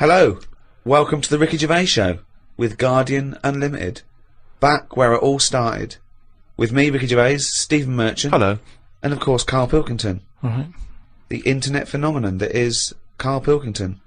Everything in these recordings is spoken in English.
Hello, welcome to the Ricky Gervais Show with Guardian Unlimited. Back where it all started. With me, Ricky Gervais, Stephen Merchant. Hello. And of course, Karl Pilkington. Alright. The internet phenomenon that is Karl Pilkington.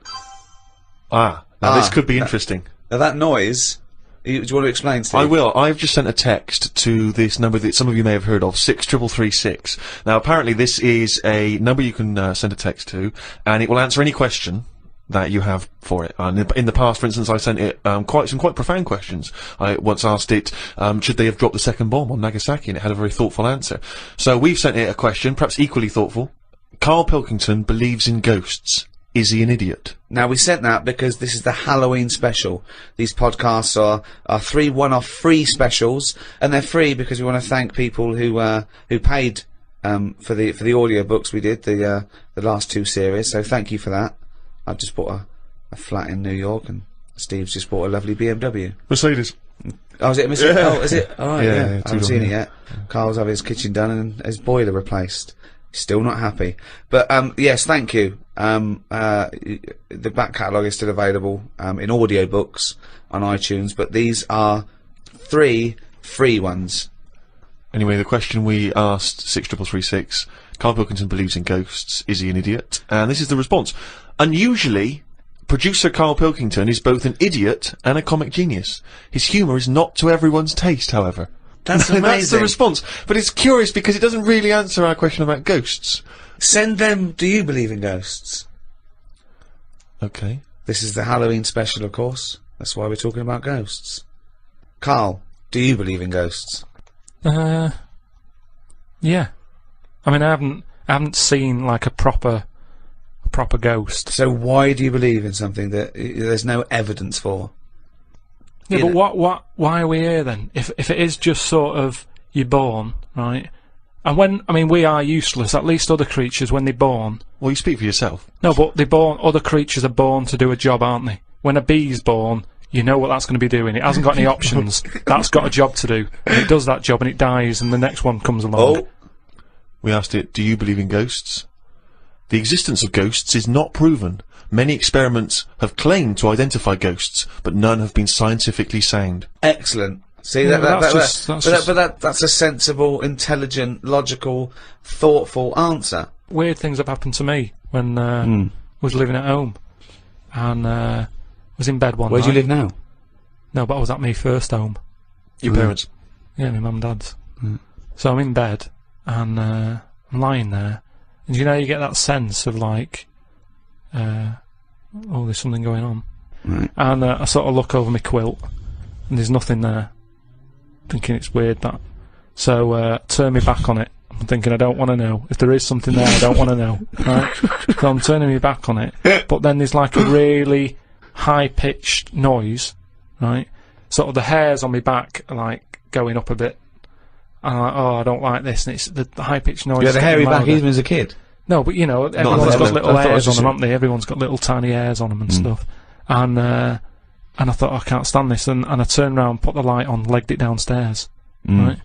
Now this could be interesting. Now that noise, do you want to explain, Steve? I will. I've just sent a text to this number that some of you may have heard of, 63336. Now apparently this is a number you can send a text to, and it will answer any question that you have for it. And in the past, for instance, I sent it quite profound questions. I once asked it, should they have dropped the second bomb on Nagasaki, and it had a very thoughtful answer. So we've sent it a question, perhaps equally thoughtful. Karl Pilkington believes in ghosts. Is he an idiot? Now, we sent that because this is the Halloween special. These podcasts are 3 one-off free specials, and they're free because we want to thank people who paid for the audio books we did, the last 2 series. So thank you for that. I've just bought a flat in New York, and Steve's just bought a lovely BMW. Mercedes. Oh, is it a Mercedes? Oh, is it? Oh, right, yeah. I haven't seen it yet. Yeah. Carl's having his kitchen done and his boiler replaced. He's still not happy. But, yes, thank you. The back catalogue is still available, in audiobooks on iTunes, but these are 3 free ones. Anyway, the question we asked, 63336, Karl Pilkington believes in ghosts. Is he an idiot? And this is the response. Unusually, producer Karl Pilkington is both an idiot and a comic genius. His humour is not to everyone's taste, however. That's amazing. That's the response. But it's curious because it doesn't really answer our question about ghosts. Send them, do you believe in ghosts? Okay. This is the Halloween special, of course. That's why we're talking about ghosts. Karl, do you believe in ghosts? Yeah. I mean, I haven't seen like a proper ghost. So why do you believe in something that there's no evidence for? Yeah, but why are we here then? If it is just sort of you're born, right? And we are useless. At least other creatures, when they're born. Well, you speak for yourself. No, but other creatures are born to do a job, aren't they? When a bee's born, you know what that's going to be doing. It hasn't got any options. That's got a job to do. And it does that job and it dies and the next one comes along. Oh. We asked it, do you believe in ghosts? The existence of ghosts is not proven. Many experiments have claimed to identify ghosts, but none have been scientifically sound. Excellent. See, Yeah, that's a sensible, intelligent, logical, thoughtful answer. Weird things have happened to me when I was living at home and was in bed one night. Where do you live now? No, but I was at my first home. Your parents? Yeah, my mum and dad's. So I'm in bed and I'm lying there, and you know you get that sense of like, oh, there's something going on. Right. And I sort of look over my quilt and there's nothing there. Thinking it's weird that. So turn me back on it. I'm thinking I don't want to know. If there is something there, I don't want to know. Right? So I'm turning me back on it. But then there's like a really high-pitched noise, right? Sort of the hairs on my back are like going up a bit. And I'm like, oh, I don't like this. And it's the high-pitched noise. You had a hairy back louder. even as a kid? No, but you know, everyone's got little hairs on them, haven't they? Everyone's got little tiny hairs on them and stuff. And I thought, oh, I can't stand this. And I turned around, put the light on, legged it downstairs. Right?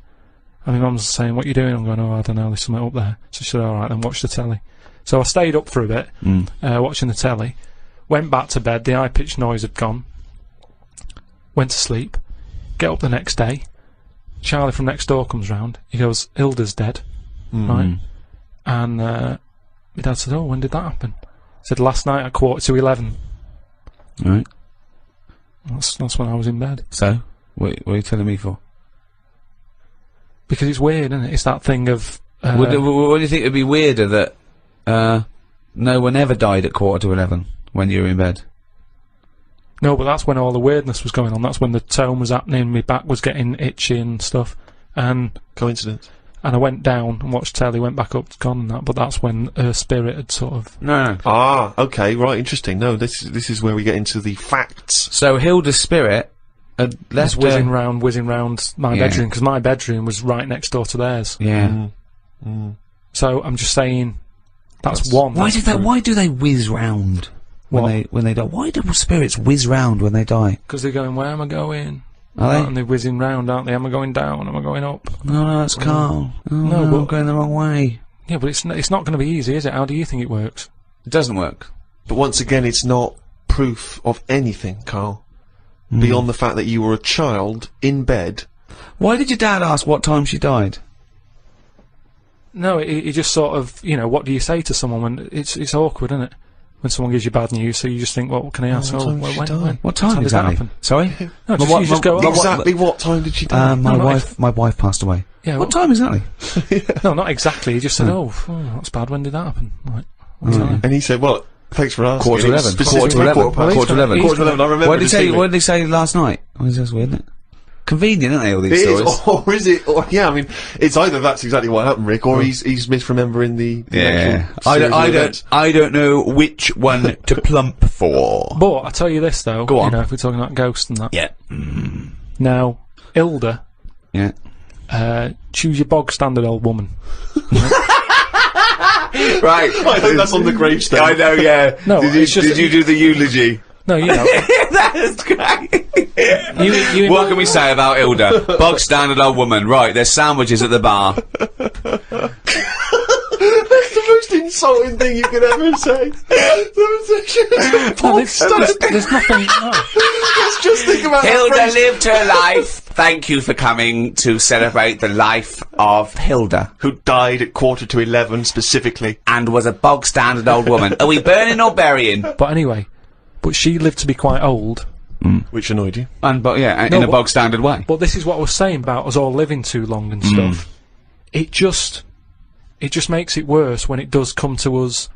And my mum's saying, what are you doing? I'm going, oh, I don't know, there's something up there. So she said, alright, then watch the telly. So I stayed up for a bit, watching the telly. Went back to bed, the high-pitched noise had gone. Went to sleep. Get up the next day. Charlie from next door comes round. He goes, Hilda's dead. Right? And my dad said, oh, when did that happen? I said, last night at 11:15. Right. That's when I was in bed. So, what are you telling me for? Because it's weird, isn't it? It's that thing of... what do you think would be weirder that no one ever died at 11:15 when you were in bed? No, but that's when all the weirdness was going on. That's when the tone was happening, my back was getting itchy and stuff. And Coincidence. And I went down and watched telly, went back up, it's gone and that, but that's when her spirit had sort of... No. Ah, okay, right, interesting. No, this is where we get into the facts. So Hilda's spirit had left whizzing round my bedroom, because my bedroom was right next door to theirs. Yeah. So I'm just saying, that's one. Why do they whiz round when they die? Why do spirits whiz round when they die? Because they're going, where am I going? Are they? And they're whizzing round, aren't they? Am I going down? Am I going up? No, it's Karl. Oh, no, I'm going the wrong way. Yeah, but it's not going to be easy, is it? How do you think it works? It doesn't work. But once again, it's not proof of anything, Karl, beyond the fact that you were a child in bed. Why did your dad ask what time she died? No, he just sort of, you know, what do you say to someone when it's awkward, isn't it? When someone gives you bad news, so you just think, well, what can I ask? When What time did that exactly? happen? Sorry? No, you just go, Exactly what time did she die? My wife passed away. Yeah, what time exactly? No, not exactly. He just said, that's bad. When did that happen? Like, what time? And he said, well, thanks for asking. Quarter to 11. Quarter to 11. Quarter to 11. Quarter to 11. I remember. What did he say last night? Oh, that's weird, isn't it? Convenient, aren't they, all these stories? Or is it? Or, yeah, I mean, it's either that's exactly what happened, Rick, or he's misremembering the actual I don't know which one to plump for. But I tell you this though, Go on. You know, if we're talking about ghosts and that. Yeah. Now, Hilda. Yeah. Choose your bog standard old woman. Right. I think that's on the gravestone. I know, yeah. No, did you do the eulogy? No, you know. That's great. You What can we say about Hilda? Bog standard old woman. Right, there's sandwiches at the bar. That's the most insulting thing you could ever say. There's nothing. No. Let's just think about Hilda that phrase. lived her life. Thank you for coming to celebrate the life of Hilda, Who died at 11:15 specifically. and was a bog standard old woman. Are we burning or burying? But anyway, she lived to be quite old. Which annoyed you? In a bog standard way. But this is what I was saying about us all living too long and stuff. It just makes it worse when it does come to us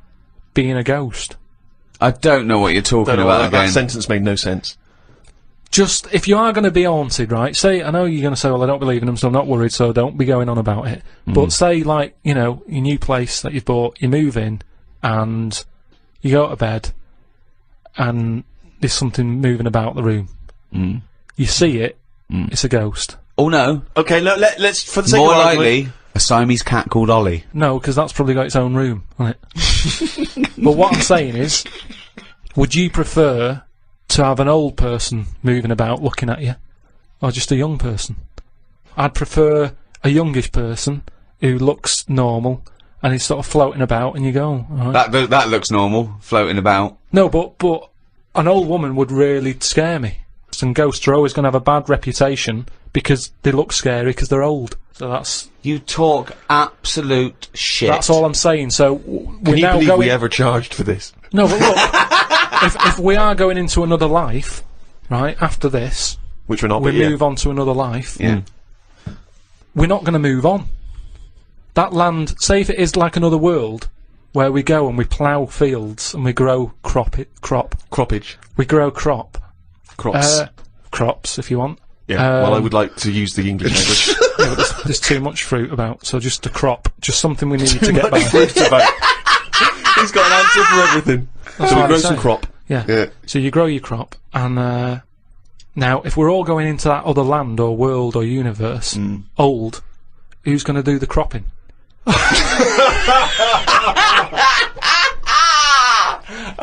being a ghost. I don't know what you're talking about That again. sentence made no sense. Just, if you are going to be haunted, right, say, I know you're going to say, well, I don't believe in them, so I'm not worried, so don't be going on about it. But say, like, you know, your new place that you've bought, you move in, and you go to bed, and there's something moving about the room. You see it, it's a ghost. Oh no. Okay, let's for the sake More of argument, likely, a Siamese cat called Ollie. No, because that's probably got its own room, hasn't it? But what I'm saying is, would you prefer to have an old person moving about looking at you, or just a young person? I'd prefer a youngish person who looks normal and is sort of floating about, and you go, all right. That looks normal, floating about. No, but an old woman would really scare me. And ghosts are always going to have a bad reputation because they look scary because they're old. So that's... You talk absolute shit. That's all I'm saying. So Can you believe we ever charged for this? No, but look, if we are going into another life, right, after this, Which we're not, we move on to another life, Yeah. we're not going to move on. That land, say if it is like another world, where we go and we plough fields and we grow Croppage. We grow crops, if you want. Yeah, well, I would like to use the English language. Yeah, but there's too much fruit about, so just a crop, just something we need to get by. Fruit about. He's got an answer for everything. That's So we what grow I'm some saying. crop. Yeah. So you grow your crop, and now if we're all going into that other land or world or universe, old, who's going to do the cropping?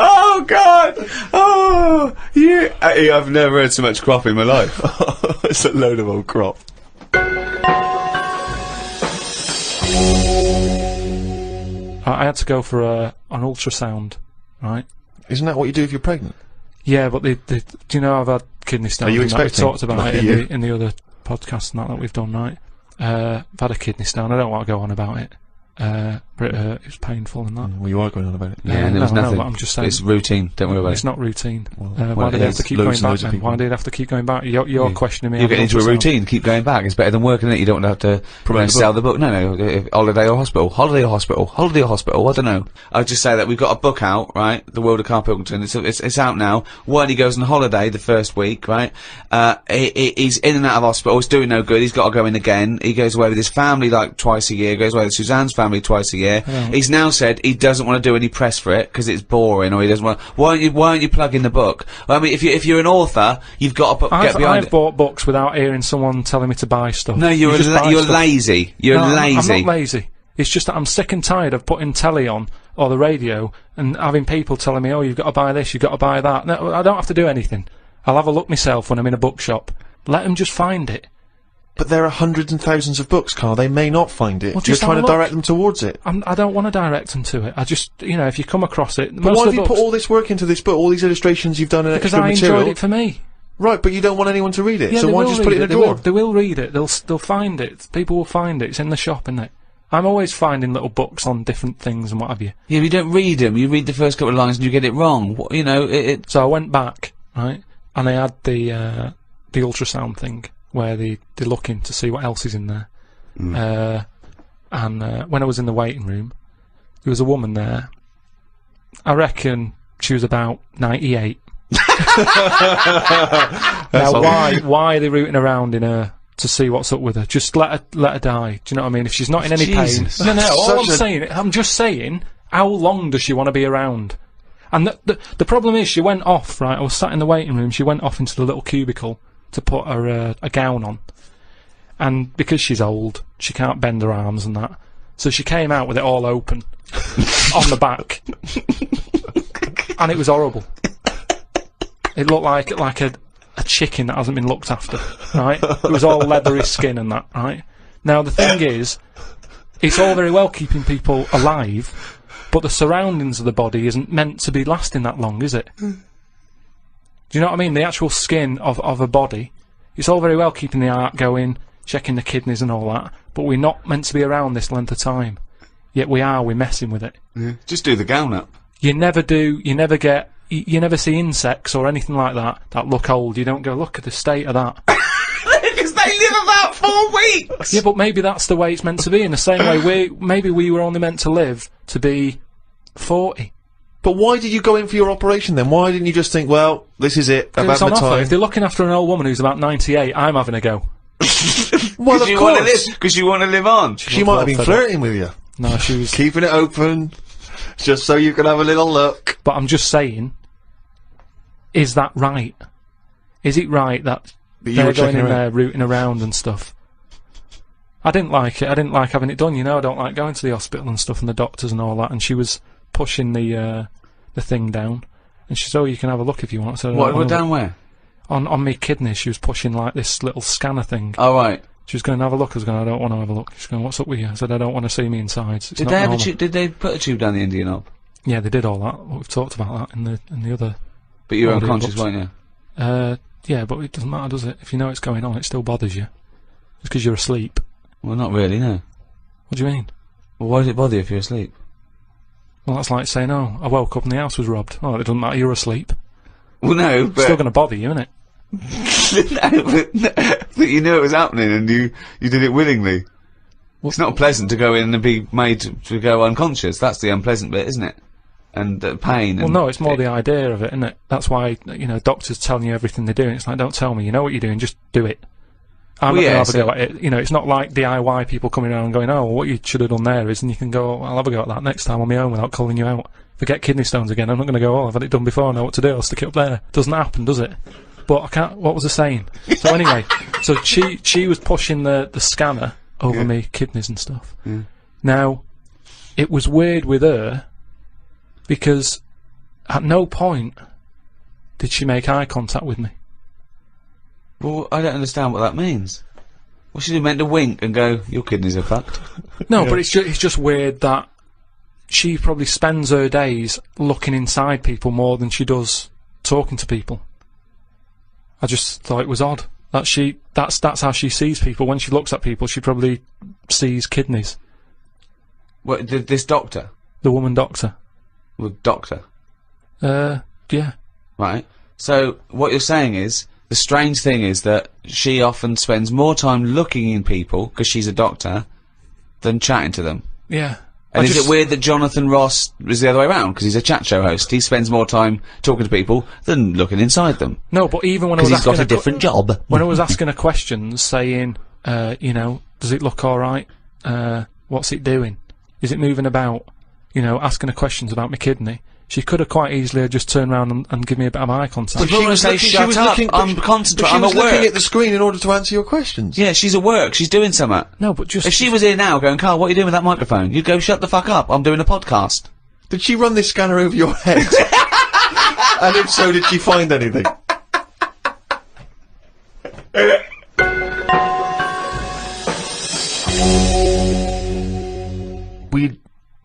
Oh God! Oh, you! I've never heard so much crop in my life. It's a load of old crop. I had to go for an ultrasound, right? Isn't that what you do if you're pregnant? Yeah, but do you know I've had kidney stones? Are you and that? We've expecting? talked about it in the other podcasts and that we've done, right? I've had a kidney stone. I don't want to go on about it. But it was painful and that. Well, you are going on about it. Yeah, and there was no, nothing. but I'm just saying. It's routine. Don't worry about It's it. not routine. Well, Why did I have to it's keep going loads and back loads of then? people. Why did I have to keep going back? You're questioning me. You're getting having into a ultrasound. routine. Keep going back. It's better than working it. You don't have to Promote the sell the book. No. Holiday or hospital. Holiday or hospital. Holiday or hospital. I don't know. I'll just say that we've got a book out, right? The World of Karl Pilkington. It's out now. One, he goes on holiday the first week, right? He's in and out of hospital. He's doing no good. He's got to go in again. He goes away with his family like twice a year. Goes away with Suzanne's family twice a year. He's now said he doesn't want to do any press for it because it's boring, or he doesn't want. Why aren't you plugging the book? Well, I mean, if you're an author, you've got to get behind I've it. bought books without hearing someone telling me to buy stuff. No, you're You just buy stuff. lazy. You're No, lazy. I'm not lazy. It's just that I'm sick and tired of putting telly on or the radio and having people telling me, oh, you've got to buy this, you've got to buy that. No, I don't have to do anything. I'll have a look myself when I'm in a bookshop. Let them just find it. But there are hundreds and thousands of books, Karl. They may not find it. Well, You're trying to direct them towards it. I don't want to direct them to it. I just, you know, if you come across it... But why have you put all this work into this book, all these illustrations you've done and extra material? Because I enjoyed it for me. Right, but you don't want anyone to read it, Yeah, so why just put it in a drawer? They will read it. They'll find it. People will find it. It's in the shop, isn't it? I'm always finding little books on different things and what have you. Yeah, but you don't read them. You read the first couple of lines and you get it wrong. What, you know, So I went back, right, and I had the ultrasound thing where they're looking to see what else is in there. And when I was in the waiting room, there was a woman there. I reckon she was about 98. Now, why are they rooting around in her to see what's up with her? Just let her die. Do you know what I mean? If she's not in any pain, I'm just saying, how long does she want to be around? And the problem is, she went off. Right, I was sat in the waiting room. She went off into the little cubicle to put her a gown on, and because she's old, she can't bend her arms and that. So she came out with it all open on the back, and it was horrible. It looked like a chicken that hasn't been looked after, right? It was all leathery skin and that, right? Now, the thing is, it's all very well keeping people alive, but the surroundings of the body isn't meant to be lasting that long, is it? Do you know what I mean? The actual skin of a body, it's all very well keeping the heart going, checking the kidneys and all that, but we're not meant to be around this length of time. Yet we're messing with it. Yeah. Just do the gown up. You never see insects or anything like that look old. You don't go, look at the state of that. Because they live about 4 weeks! Yeah, but maybe that's the way it's meant to be. In the same way, maybe we were only meant to live to be 40. But why did you go in for your operation then? Why didn't you just think, well, this is it, I've had my time? If they're looking after an old woman who's about 98, I'm having a go. Well, of course. Because you want to live on. She might have been flirting with you. No, she was... keeping it open, just so you can have a little look. But I'm just saying, is that right? Is it right that they're going in there rooting around and stuff? I didn't like it. I didn't like having it done, you know. I don't like going to the hospital and stuff and the doctors and all that. And she was pushing the thing down. And she said, oh, you can have a look if you want. So what, down where? On me kidneys. She was pushing like this little scanner thing. Oh, right. She was going to have a look. I was going, I don't want to have a look. She's going, what's up with you? I said, I don't want to see me insides. Did they put a tube down the Indian knob? Yeah, they did all that. We've talked about that in the other... But you were unconscious, weren't you? Yeah, but it doesn't matter, does it? If you know it's going on, it still bothers you. It's because you're asleep. Well, not really, no. What do you mean? Well, why does it bother you if you're asleep? Well, that's like saying, oh, I woke up and the house was robbed. Oh, it doesn't matter, you're asleep. Well, no, but... It's still going to bother you, isn't it? But you knew it was happening and you did it willingly. Well, it's not pleasant to go in and be made to go unconscious. That's the unpleasant bit, isn't it? And pain. Well, no, it's more the idea of it, isn't it? That's why, you know, doctors telling you everything they're doing. It's like, don't tell me, you know what you're doing, just do it. I'm not going to have a go at it. You know, it's not like DIY people coming around and going, oh, well, what you should have done there is, and you can go, oh, I'll have a go at that next time on my own without calling you out. If I get kidney stones again, I'm not going to go, oh, I've had it done before, I know what to do, I'll stick it up there. Doesn't happen, does it? But I can't, what was I saying? So anyway, so she was pushing the scanner over me kidneys and stuff. Yeah. Now, it was weird with her, because at no point did she make eye contact with me. Well, I don't understand what that means. Well, she meant to wink and go, your kidneys are fucked. No, but it's just weird that she probably spends her days looking inside people more than she does talking to people. I just thought it was odd that that's how she sees people. When she looks at people, she probably sees kidneys. What, this doctor? The woman doctor. Well, doctor? Yeah. Right. So, what you're saying is, the strange thing is that she often spends more time looking in people, because she's a doctor, than chatting to them. Yeah. And is it weird that Jonathan Ross is the other way around, because he's a chat show host? He spends more time talking to people than looking inside them. No, but even when I was asking... Because he's got a different job. When I was asking her questions, saying, you know, does it look alright? What's it doing? Is it moving about? You know, asking her questions about my kidney. She could have quite easily just turned around and give me a bit of eye contact. But she was saying, shut up, I'm concentrating, I'm at work. Looking at the screen in order to answer your questions. Yeah, she's at work, she's doing something. No, but just... If she was here now going, Karl, what are you doing with that microphone? You'd go, shut the fuck up, I'm doing a podcast. Did she run this scanner over your head? And if so, did she find anything?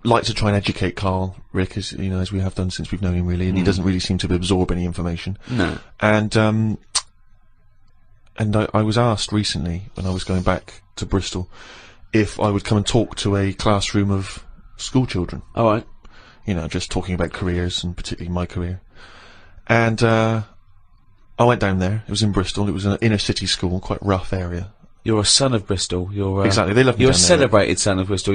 like to try and educate Karl, Rick, as you know, as we have done since we've known him, really, and he doesn't really seem to absorb any information. No. And I was asked recently, when I was going back to Bristol, if I would come and talk to a classroom of school children. All right. You know, just talking about careers, and particularly my career. And I went down there. It was in Bristol. It was an inner city school, quite rough area. You're a son of Bristol. You're exactly. They love me. You're a down there. celebrated son of Bristol.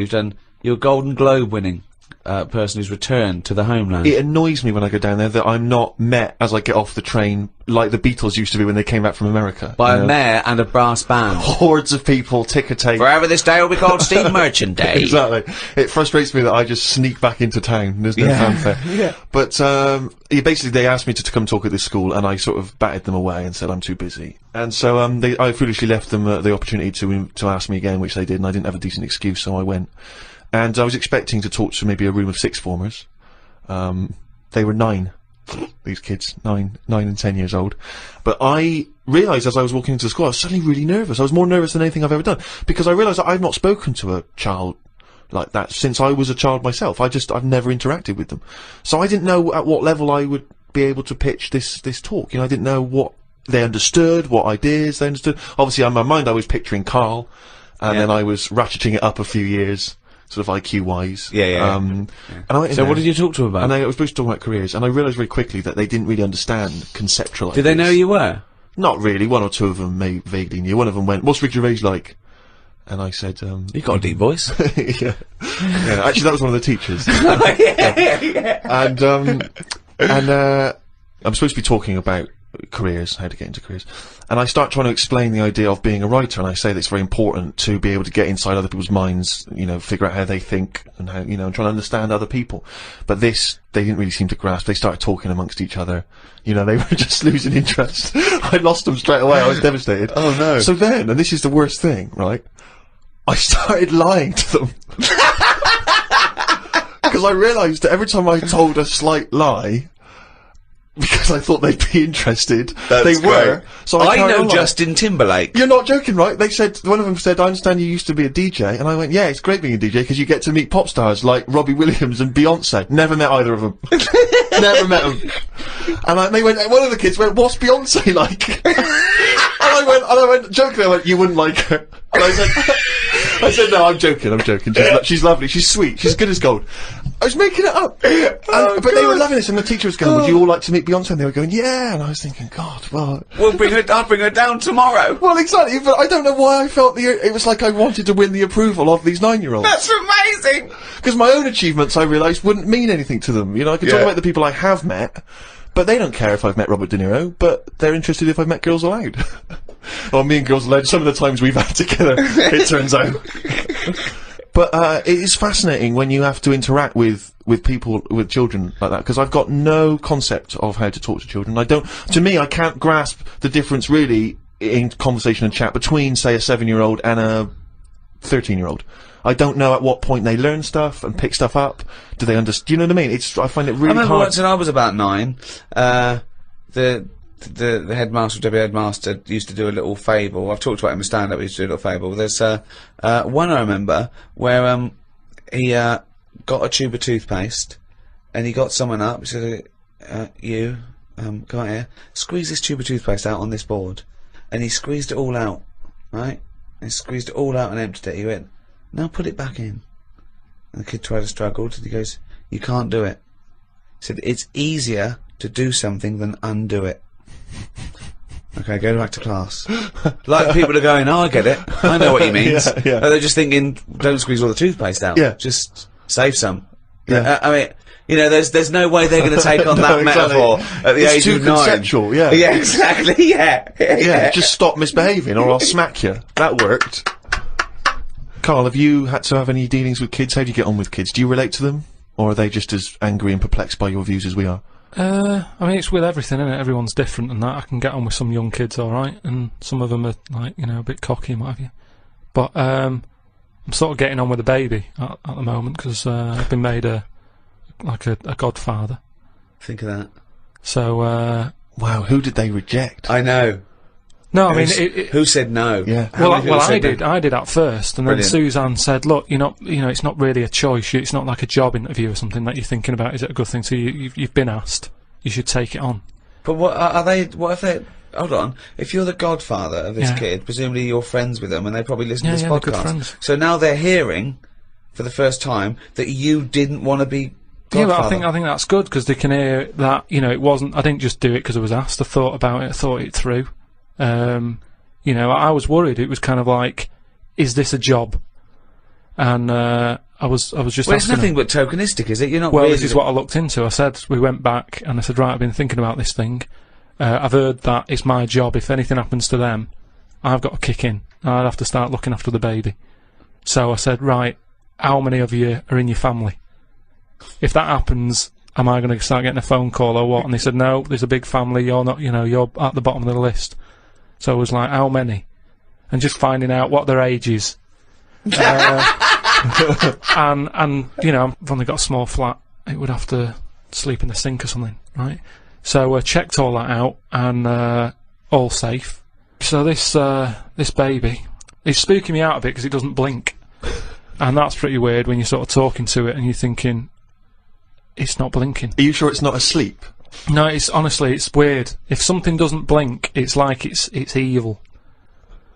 You're a Golden Globe winning person who's returned to the homeland. It annoys me when I go down there that I'm not met as I get off the train like the Beatles used to be when they came back from America. By a mayor and a brass band. Hordes of people, ticker tape. Forever this day will be called Steve Merchant Day. Exactly. It frustrates me that I just sneak back into town. There's no fanfare. Yeah. But basically they asked me to come talk at this school, and I sort of batted them away and said I'm too busy. And so I foolishly left them the opportunity to ask me again, which they did, and I didn't have a decent excuse, so I went. And I was expecting to talk to maybe a room of sixth formers. They were 9. These kids, 9 and 10 years old. But I realised as I was walking into the school, I was suddenly really nervous. I was more nervous than anything I've ever done, because I realised that I've not spoken to a child like that since I was a child myself. I've never interacted with them. So I didn't know at what level I would be able to pitch this talk. You know, I didn't know what they understood, what ideas they understood. Obviously, in my mind, I was picturing Karl, and then I was ratcheting it up a few years, sort of IQ-wise. And so what did you talk to them about? And I was supposed to talk about careers, and I realised very quickly that they didn't really understand conceptual ideas. Did they know who you were? Not really. One or two of them vaguely knew. One of them went, "What's Rick Gervais like?" And I said, "You got a deep voice." Yeah. Actually, that was one of the teachers. And I'm supposed to be talking about careers, how to get into careers, and I start trying to explain the idea of being a writer, and I say that it's very important to be able to get inside other people's minds, you know, figure out how they think, and how, you know, and trying to understand other people. But this, they didn't really seem to grasp. They started talking amongst each other. You know, they were just losing interest. I lost them straight away. I was devastated. Oh no. So then, and this is the worst thing, right? I started lying to them. Because I realised that every time I told a slight lie, because I thought they'd be interested, they were. So I know Justin Timberlake. You're not joking, right? They said, one of them said, "I understand you used to be a DJ," and I went, "Yeah, it's great being a DJ because you get to meet pop stars like Robbie Williams and Beyonce." Never met either of them. Never met them. And they went, one of the kids went, "What's Beyonce like?" And I went, jokingly, I went, "You wouldn't like her." And I said, "No, I'm joking. She's lovely. She's sweet. She's good as gold." I was making it up. But they were loving this, and the teacher was going, "Would you all like to meet Beyonce?" And they were going, "Yeah." And I was thinking, God, well... I'll bring her down tomorrow. Well, exactly, but I don't know why I felt it was like I wanted to win the approval of these 9-year-olds. That's amazing! Because my own achievements, I realised, wouldn't mean anything to them. You know, I can talk about the people I have met, but they don't care if I've met Robert De Niro, but they're interested if I've met Girls Aloud. Or me and Girls Aloud, some of the times we've had together, it turns out. But it is fascinating when you have to interact with people, with children like that, because I've got no concept of how to talk to children. To me, I can't grasp the difference really in conversation and chat between, say, a 7-year-old and a 13-year-old. I don't know at what point they learn stuff and pick stuff up. Do they understand? Do you know what I mean? I find it really hard. I remember once when I was about 9, the headmaster, deputy headmaster, used to do a little fable. I've talked about him in stand-up. He used to do a little fable. There's one I remember where he got a tube of toothpaste, and he got someone up. He said, "You, come out here. Squeeze this tube of toothpaste out on this board." And he squeezed it all out, right? And he squeezed it all out and emptied it. He went, "Now put it back in." And the kid tried to struggle, and he goes, "You can't do it." He said, "It's easier to do something than undo it." Okay, go back to class. Like people are going, "Oh, I get it. I know what he means." Yeah. They're just thinking, don't squeeze all the toothpaste out. Yeah. Just save some. Yeah. I mean, you know, there's no way they're going to take on that metaphor at the age of 9. It's too conceptual, yeah. Yeah, exactly, yeah. Just stop misbehaving or I'll smack you. That worked. Karl, have you had to have any dealings with kids? How do you get on with kids? Do you relate to them? Or are they just as angry and perplexed by your views as we are? I mean, it's with everything, isn't it? Everyone's different and that. I can get on with some young kids alright, and some of them are, like, you know, a bit cocky and what have you. But, I'm sort of getting on with the baby at the moment, because, I've been made a godfather. Think of that. So, wow, who did they reject? I know. No, I mean, who said no? Yeah. Well, I did at first, and then Suzanne said, "Look, it's not really a choice. It's not like a job interview or something that you're thinking about. Is it a good thing? So you've been asked. You should take it on." But what are they? What if they? Hold on. If you're the godfather of this kid, presumably you're friends with them, and they probably listen to this podcast. They're good friends. So now they're hearing, for the first time, that you didn't want to be godfather. Yeah, but I think that's good because they can hear that. It wasn't. I didn't just do it because I was asked. I thought about it. I thought it through. I was worried. It was kind of like, is this a job? And I was just. Well, it's nothing but tokenistic, is it? You're not. Well, really this is what I looked into. I said we went back, and I said, right, I've been thinking about this thing. I've heard that it's my job. If anything happens to them, I've got to kick in. I'd have to start looking after the baby. So I said, right, how many of you are in your family? If that happens, am I going to start getting a phone call or what? And they said, no, there's a big family. You're not. You're at the bottom of the list. So I was like, how many? And just finding out what their age is. And I've only got a small flat. It would have to sleep in the sink or something, right? So I checked all that out, and all safe. So this baby is spooking me out a bit because it doesn't blink. And that's pretty weird when you're sort of talking to it and you're thinking, it's not blinking. Are you sure it's not asleep? No, honestly, it's weird. If something doesn't blink, it's like it's evil.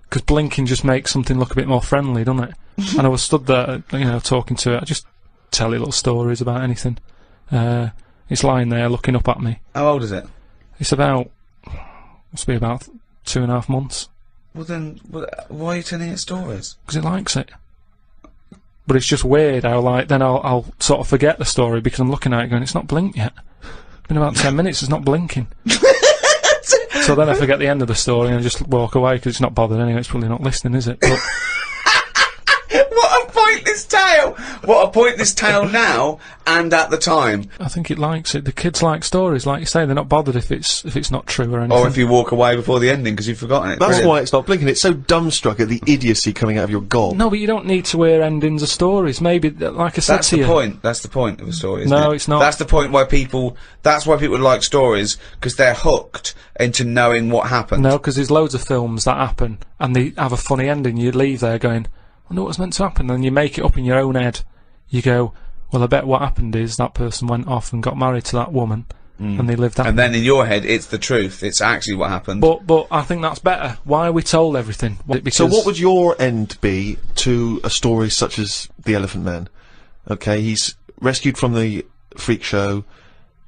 Because blinking just makes something look a bit more friendly, doesn't it? And I was stood there, talking to it. I just tell it little stories about anything. It's lying there looking up at me. How old is it? It's must be about 2.5 months. Well then, why are you telling it stories? Because it likes it. But it's just weird how, then I'll sort of forget the story because I'm looking at it going, it's not blinked yet. It's been about 10 minutes, it's not blinking. So then I forget the end of the story and I just walk away because it's not bothered anyway, it's probably not listening, is it? But what a pointless tale! What a pointless tale now and at the time. I think it likes it. The kids like stories, like you say, they're not bothered if it's not true or anything. Or if you walk away before the ending because you've forgotten it. That's why it's not blinking. It's so dumbstruck at the idiocy coming out of your gob. No, but you don't need to hear endings of stories. Maybe, like I said to you. That's the point of a story, isn't it? No, it's not. That's the point why people like stories, because they're hooked into knowing what happened. No, because there's loads of films that happen, and they have a funny ending. You leave there going, I wonder what's meant to happen, and you make it up in your own head. You go, well, I bet what happened is that person went off and got married to that woman, and they lived that. And then in your head, it's the truth. It's actually what happened. But I think that's better. Why are we told everything? So what would your end be to a story such as The Elephant Man? Okay, he's rescued from the freak show,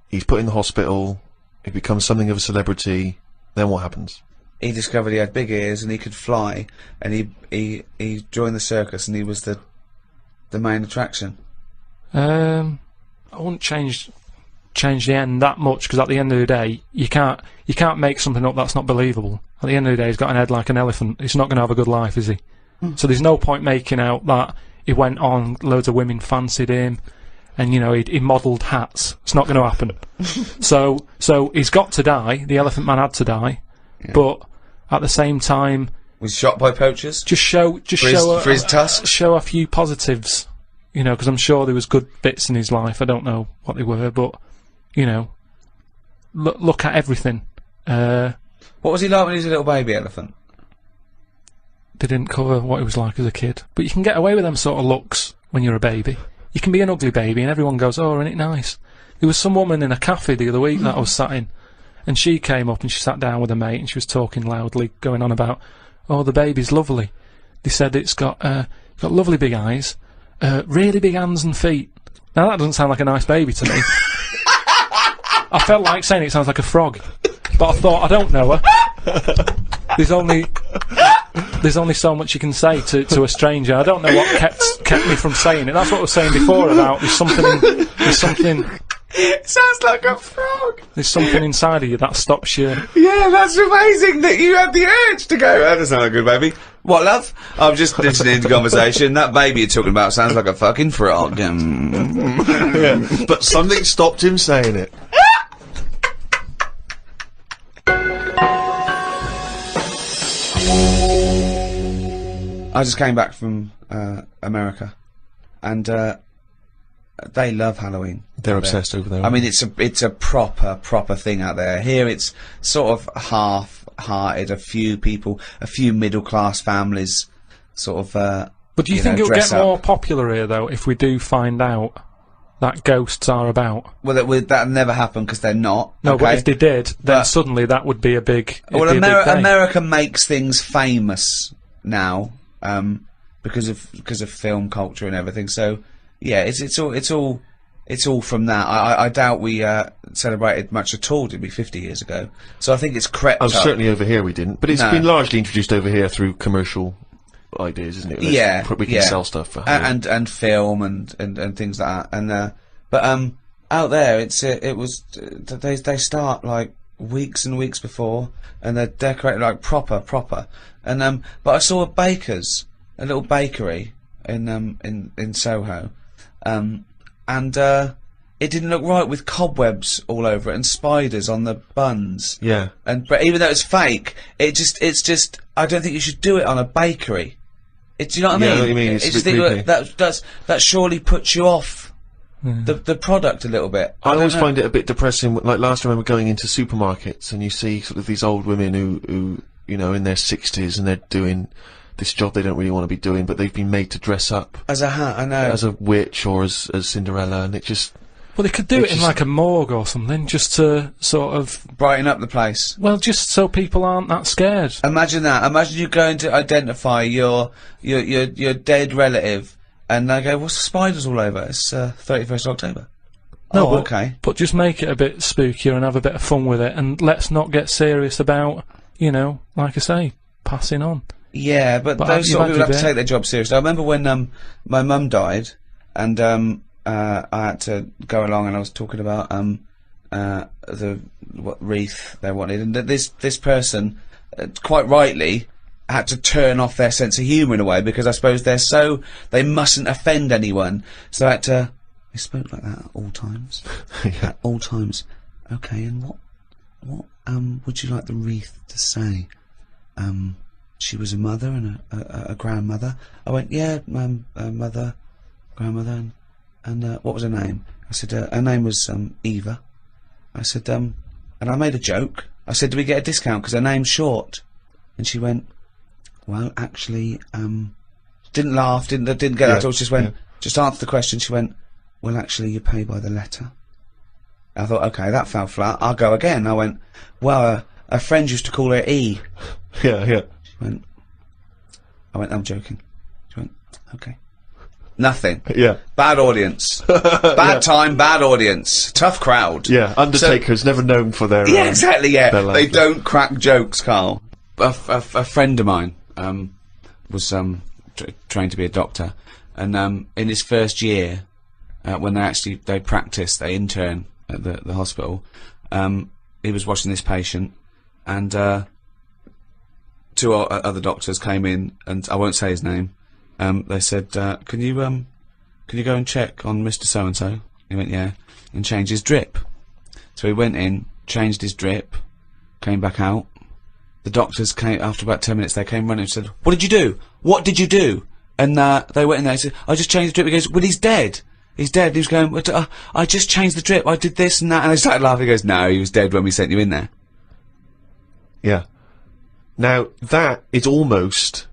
he's put in the hospital, he becomes something of a celebrity, then what happens? He discovered he had big ears and he could fly, and he joined the circus and he was the main attraction. I wouldn't change the end that much, because at the end of the day, you can't make something up that's not believable. At the end of the day, he's got an head like an elephant. He's not going to have a good life, is he? So there's no point making out that he went on, loads of women fancied him, and he modelled hats. It's not going to happen. So he's got to die. The Elephant Man had to die, but at the same time, was shot by poachers. Show for his tusks. Show a few positives, because I'm sure there was good bits in his life. I don't know what they were, but look at everything. What was he like when he was a little baby elephant? They didn't cover what he was like as a kid, but you can get away with them sort of looks when you're a baby. You can be an ugly baby, and everyone goes, "Oh, isn't it nice?" There was some woman in a cafe the other week that I was sat in, and she came up and she sat down with a mate, and she was talking loudly, going on about, "Oh, the baby's lovely. They said it's got lovely big eyes, really big hands and feet." Now that doesn't sound like a nice baby to me. I felt like saying it sounds like a frog, but I thought, I don't know her. There's only so much you can say to a stranger. I don't know what kept me from saying it. That's what I was saying before about there's something. It sounds like a frog. There's something inside of you that stops you. Yeah, that's amazing that you had the urge to go, that doesn't sound like a good baby. What, love? I'm just listening to conversation. That baby you're talking about sounds like a fucking frog. Yeah, but something stopped him saying it. I just came back from America, and they love Halloween. They're obsessed over there. I mean, it's a proper thing out there. Here, it's sort of half hearted. A few people, a few middle class families, sort of. But do you think it'll get more popular here though if we do find out that ghosts are about? Well, that'll never happen because they're not. No, okay? but if they did, then suddenly that would be a big. Well, America makes things famous now because of film culture and everything. So yeah, it's all from that. I doubt we celebrated much at all. Did we 50 years ago? So I think it's crept up. Certainly over here we didn't, but it's been largely introduced over here through commercial ideas, isn't it? We can sell stuff for and film and things like that. And but out there they start like weeks and weeks before, and they're decorated like proper. And but I saw a little bakery in Soho, and it didn't look right with cobwebs all over it and spiders on the buns. Yeah. But even though it's fake, it's just I don't think you should do it on a bakery. Do you know what I mean? Yeah, I know what you mean. It's a bit creepy. That surely puts you off the product a little bit. I always find it a bit depressing. Like last time I remember going into supermarkets and you see sort of these old women who in their 60s and they're doing this job they don't really want to be doing, but they've been made to dress up as a hat. I know, as a witch or as Cinderella, and it just. Well, they could do it in like a morgue or something, just to sort of brighten up the place. Well, just so people aren't that scared. Imagine that. Imagine you going to identify your dead relative, and they go, "What's the spiders all over?" It's 31st October. No, oh, okay. But just make it a bit spookier and have a bit of fun with it, and let's not get serious about, like I say, passing on. Yeah, but those sort of people have to take their job seriously. I remember when my mum died, and I had to go along, and I was talking about what wreath they wanted, and this person, quite rightly, had to turn off their sense of humour in a way, because I suppose they mustn't offend anyone, so they spoke like that at all times. Yeah. At all times. Okay, and what would you like the wreath to say? She was a mother and a grandmother. I went, yeah, mother, grandmother, and what was her name? I said, her name was Eva. I said, and I made a joke. I said, do we get a discount because her name's short? And she went, well, actually, didn't laugh, didn't get that at all. Just went, just answered the question. She went, well, actually, you pay by the letter. I thought, okay, that fell flat. I'll go again. I went, well, a friend used to call her E. Yeah. I went, I'm joking. She went, okay. Nothing. Yeah. Bad audience. Bad time, bad audience. Tough crowd. Yeah, Undertaker's never known for their... Yeah, exactly, yeah. They laughter. don't crack jokes, Karl. A friend of mine was trained to be a doctor, and in his first year, when they practice, they intern at the hospital, he was watching this patient, and two other doctors came in, and I won't say his name. They said, can you go and check on Mr. So-and-so? He went, yeah, and change his drip. So he went in, changed his drip, came back out. The doctors came, after about 10 minutes, they came running and said, what did you do? What did you do? And they went in there and said, I just changed the drip. He goes, well, he's dead. He's dead. He was going, I just changed the drip. I did this and that. And they started laughing. He goes, no, he was dead when we sent you in there. Yeah. Now, that is almost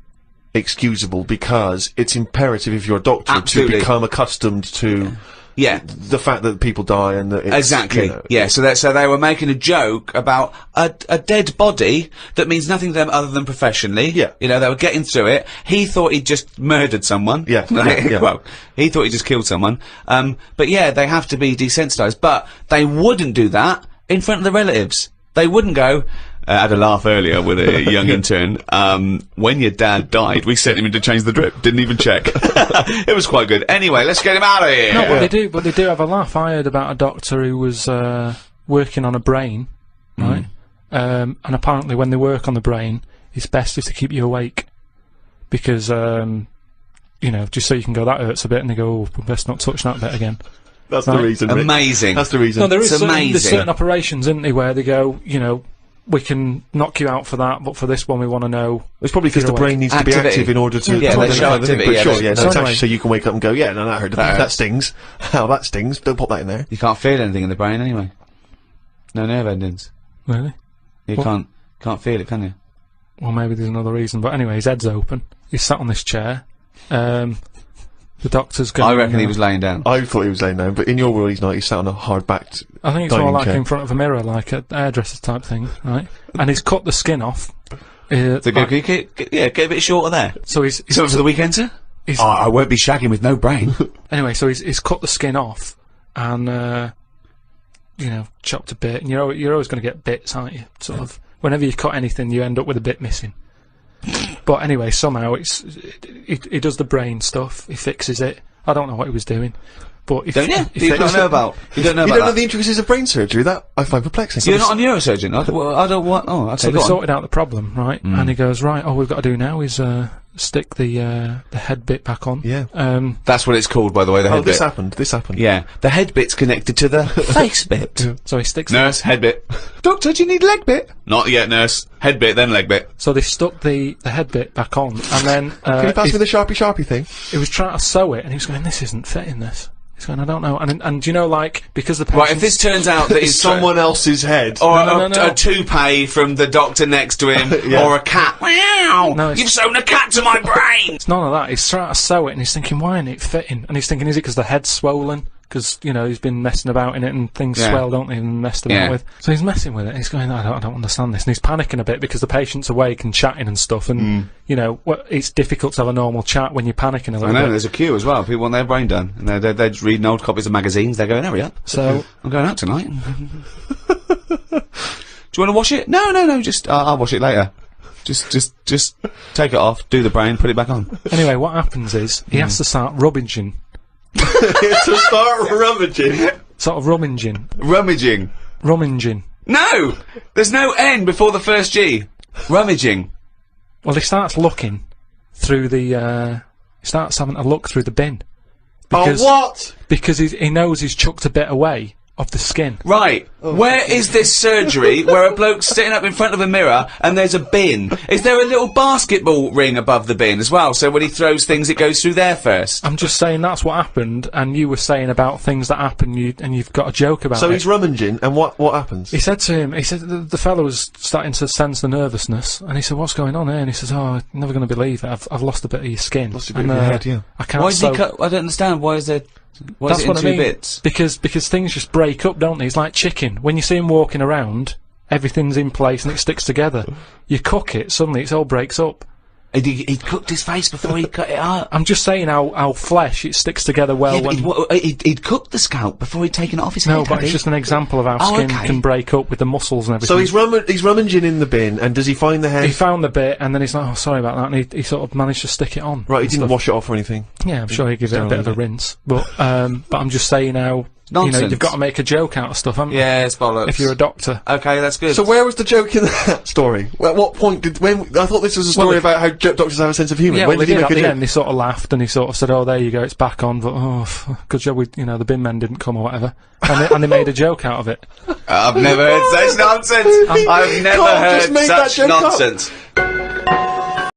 excusable because it's imperative if you're a doctor to become accustomed to the fact that people die and that it's, exactly. Yeah, so they were making a joke about a dead body that means nothing to them other than professionally. Yeah. They were getting through it. He thought he'd just murdered someone. Yeah. Well, he thought he just killed someone. But yeah, they have to be desensitised. But they wouldn't do that in front of the relatives. They wouldn't go, I had a laugh earlier with a young intern. When your dad died, we sent him in to change the drip. Didn't even check. It was quite good. Anyway, let's get him out of here. No, but they do have a laugh. I heard about a doctor who was working on a brain, right? And apparently when they work on the brain, it's best just to keep you awake. Because, just so you can go, that hurts a bit, and they go, oh, best not touch that bit again. That's the reason, Rick. Amazing. That's the reason. No, there's certain operations, isn't there, where they go, we can knock you out for that, but for this one we want to know. It's probably because the brain needs to be active in order to identify the thing. But sure, it's actually so you can wake up and go, yeah, no, that hurt. That stings. Oh, that stings. Don't pop that in there. You can't feel anything in the brain anyway. No nerve endings. Really? You can't Can't feel it, can you? Well, maybe there's another reason. But anyway, his head's open. He's sat on this chair. The doctor's going. I reckon he was laying down. I thought he was laying down, but in your world he's not. He's sat on a hard-backed. I think it's more like in front of a mirror, like a hairdresser type thing, right? And he's cut the skin off. So get a bit shorter there. So he's for the weekend, sir? I won't be shagging with no brain. Anyway, so he's cut the skin off and chopped a bit. And you're always going to get bits, aren't you? Sort of. Whenever you cut anything, you end up with a bit missing. But anyway, somehow he does the brain stuff. He fixes it. I don't know what he was doing. But don't you? You don't know about. You don't know the intricacies of brain surgery. That I find perplexing. You're not a neurosurgeon. I don't want. Oh, okay. So they sorted out the problem, right? And he goes, right. All we've got to do now is stick the head bit back on. Yeah. That's what it's called, by the way. The head bit. This happened. Yeah. The head bit's connected to the face bit. Yeah. So he sticks. Nurse, head bit. Doctor, do you need leg bit? Not yet, nurse. Head bit, then leg bit. So they stuck the head bit back on, and then can you pass me the sharpie thing? He was trying to sew it, and he was going, "This isn't fitting. This." He's going, I don't know, and you know, like, because the right, if this turns out that it's someone else's head, or a toupee from the doctor next to him, or a cat, wow, no, you've sewn a cat to my brain. It's none of that. He's trying to sew it, and he's thinking, why isn't it fitting? And he's thinking, is it because the head's swollen? Because he's been messing about in it, and things swell, don't they? And messed about with. So he's messing with it. He's going, I don't understand this, and he's panicking a bit because the patient's awake and chatting and stuff, and it's difficult to have a normal chat when you're panicking a little bit. I know. There's a queue as well. People want their brain done, and they're just reading old copies of magazines. They're going, hurry up. So I'm going out tonight. Do you want to wash it? No. Just I'll wash it later. Just take it off, do the brain, put it back on. Anyway, what happens is he has to start rummaging. To start rummaging. Sort of rummaging. Rummaging. No! There's no N before the first G. Rummaging. Well, he starts looking through the, he starts having a look through the bin. Because, what? Because he knows he's chucked a bit away of the skin. Right. Where is this surgery where a bloke's sitting up in front of a mirror and there's a bin? Is there a little basketball ring above the bin as well, so when he throws things it goes through there first? I'm just saying that's what happened, and you were saying about things that happen, and you've got a joke about it. So he's rummaging, and what happens? He said to him, the fellow was starting to sense the nervousness, and he said, what's going on here? And he says, oh, I'm never going to believe it, I've lost a bit of your skin. Lost a bit of your head, yeah. I can't Why is he cut? I don't understand, why is there... That's what I mean. Bits? Because things just break up, don't they? It's like chicken. When you see him walking around, everything's in place and it sticks together. You cook it, suddenly it all breaks up. He cooked his face before he cut it out. I'm just saying how flesh, it sticks together well. Yeah, he'd cooked the scalp before he'd taken it off his head. No, but it's just an example of how skin can break up with the muscles and everything. So he's rummaging in the bin, and does he find the head? He found the bit, and then he's like, oh, sorry about that, and he sort of managed to stick it on. Right, he didn't wash it off or anything? Yeah, I'm sure he gave it a bit of a rinse. But I'm just saying how... Nonsense. You've got to make a joke out of stuff, haven't you? Yeah, it's bollocks. If you're a doctor. Okay, that's good. So where was the joke in that story? At what point I thought this was a story about how doctors have a sense of humour. Yeah, when did he make at the end, he sort of laughed and he sort of said, oh, there you go, it's back on, but good job the bin men didn't come or whatever. And they made a joke out of it. I've never heard such nonsense. I've never heard such nonsense.